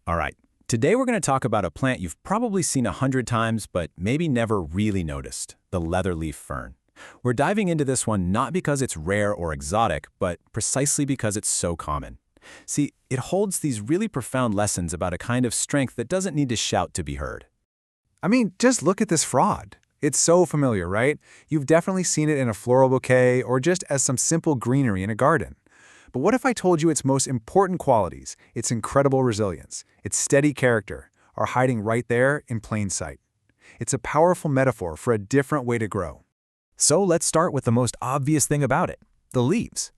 All right, today we're going to talk about a plant you've probably seen 100 times, but maybe never really noticed, the leatherleaf fern. We're diving into this one not because it's rare or exotic, but precisely because it's so common. See, it holds these really profound lessons about a kind of strength that doesn't need to shout to be heard. I mean, just look at this frond. It's so familiar, right? You've definitely seen it in a floral bouquet or just as some simple greenery in a garden. But what if I told you its most important qualities, its incredible resilience, its steady character, are hiding right there in plain sight? It's a powerful metaphor for a different way to grow. So let's start with the most obvious thing about it, the leaves.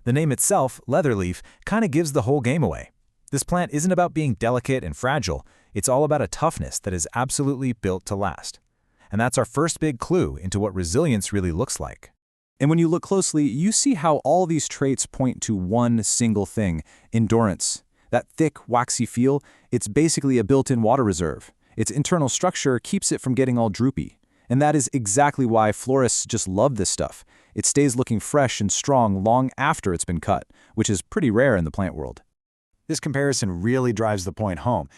The name itself, leatherleaf, kind of gives the whole game away. This plant isn't about being delicate and fragile, it's all about a toughness that is absolutely built to last. And that's our first big clue into what resilience really looks like. And when you look closely, you see how all these traits point to one single thing, endurance. That thick, waxy feel, it's basically a built-in water reserve. Its internal structure keeps it from getting all droopy. And that is exactly why florists just love this stuff. It stays looking fresh and strong long after it's been cut, which is pretty rare in the plant world. This comparison really drives the point home.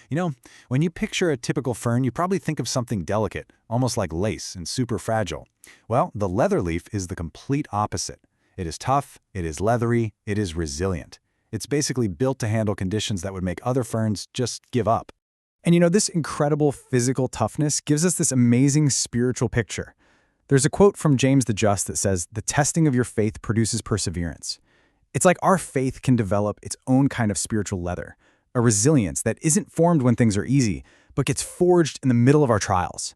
When you picture a typical fern, you probably think of something delicate, almost like lace and super fragile. Well, the leatherleaf is the complete opposite. It is tough, it is leathery, it is resilient. It's basically built to handle conditions that would make other ferns just give up. And this incredible physical toughness gives us this amazing spiritual picture. There's a quote from James the Just that says, "The testing of your faith produces perseverance." It's like our faith can develop its own kind of spiritual leather, a resilience that isn't formed when things are easy, but gets forged in the middle of our trials.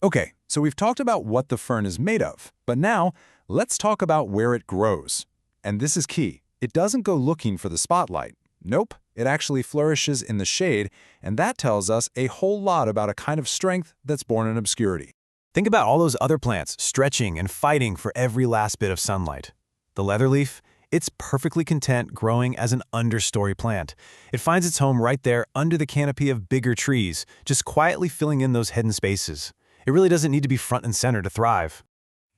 Okay, so we've talked about what the fern is made of, but now let's talk about where it grows. And this is key. It doesn't go looking for the spotlight. Nope, it actually flourishes in the shade, and that tells us a whole lot about a kind of strength that's born in obscurity. Think about all those other plants stretching and fighting for every last bit of sunlight. The leatherleaf, it's perfectly content growing as an understory plant. It finds its home right there under the canopy of bigger trees, just quietly filling in those hidden spaces. It really doesn't need to be front and center to thrive.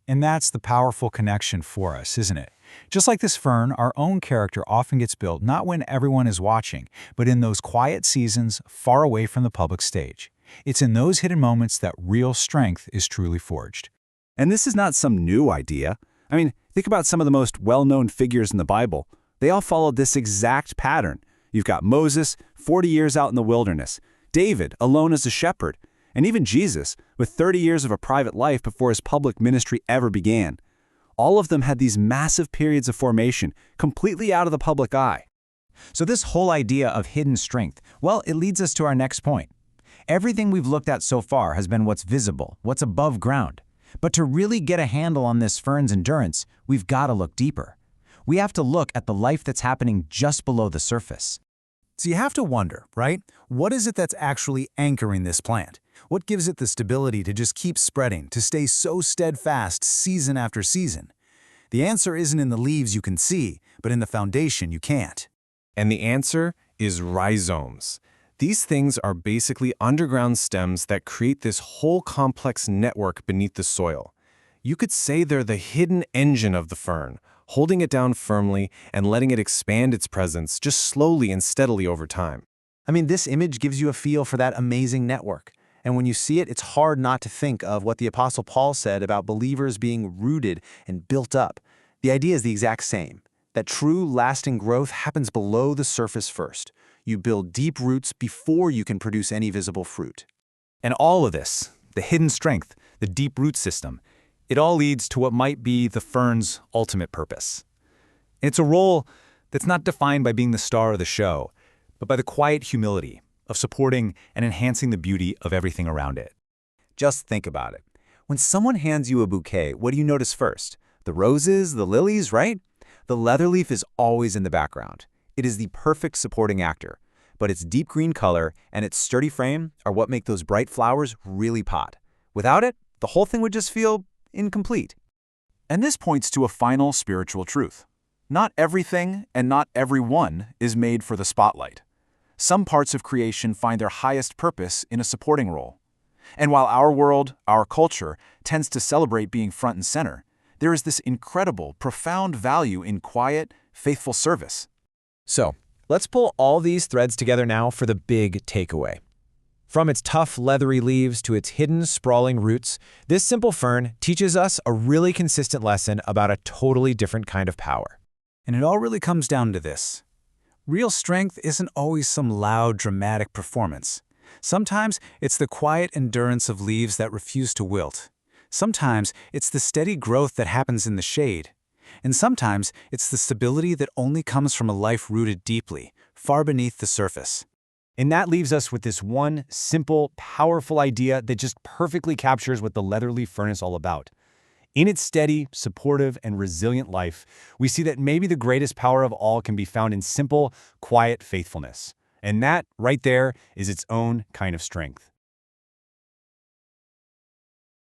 And that's the powerful connection for us, isn't it? Just like this fern, our own character often gets built not when everyone is watching, but in those quiet seasons far away from the public stage. It's in those hidden moments that real strength is truly forged. And this is not some new idea. Think about some of the most well-known figures in the Bible. They all followed this exact pattern. You've got Moses, 40 years out in the wilderness, David, alone as a shepherd, and even Jesus, with 30 years of a private life before his public ministry ever began. All of them had these massive periods of formation, completely out of the public eye. So this whole idea of hidden strength, well, it leads us to our next point. Everything we've looked at so far has been what's visible, what's above ground. But to really get a handle on this fern's endurance, we've got to look deeper. We have to look at the life that's happening just below the surface. So you have to wonder, right? What is it that's actually anchoring this plant? What gives it the stability to just keep spreading, to stay so steadfast season after season? The answer isn't in the leaves you can see, but in the foundation you can't. And the answer is rhizomes. These things are basically underground stems that create this whole complex network beneath the soil. You could say they're the hidden engine of the fern, holding it down firmly and letting it expand its presence just slowly and steadily over time. This image gives you a feel for that amazing network. And when you see it, it's hard not to think of what the Apostle Paul said about believers being rooted and built up. The idea is the exact same, that true, lasting growth happens below the surface first. You build deep roots before you can produce any visible fruit. And all of this, the hidden strength, the deep root system, it all leads to what might be the fern's ultimate purpose. It's a role that's not defined by being the star of the show, but by the quiet humility of supporting and enhancing the beauty of everything around it. Just think about it. When someone hands you a bouquet, what do you notice first? The roses, the lilies, right? The leatherleaf is always in the background. It is the perfect supporting actor, but its deep green color and its sturdy frame are what make those bright flowers really pop. Without it, the whole thing would just feel incomplete. And this points to a final spiritual truth. Not everything and not everyone is made for the spotlight. Some parts of creation find their highest purpose in a supporting role. And while our world, our culture, tends to celebrate being front and center, there is this incredible, profound value in quiet, faithful service. So, Let's pull all these threads together now for the big takeaway. From its tough, leathery leaves to its hidden, sprawling roots, this simple fern teaches us a really consistent lesson about a totally different kind of power. And it all really comes down to this. Real strength isn't always some loud, dramatic performance. Sometimes it's the quiet endurance of leaves that refuse to wilt. Sometimes it's the steady growth that happens in the shade. And sometimes it's the stability that only comes from a life rooted deeply, far beneath the surface. And that leaves us with this one simple, powerful idea that just perfectly captures what the leatherleaf fern is all about. In its steady, supportive, and resilient life, we see that maybe the greatest power of all can be found in simple, quiet faithfulness. And that, right there, is its own kind of strength.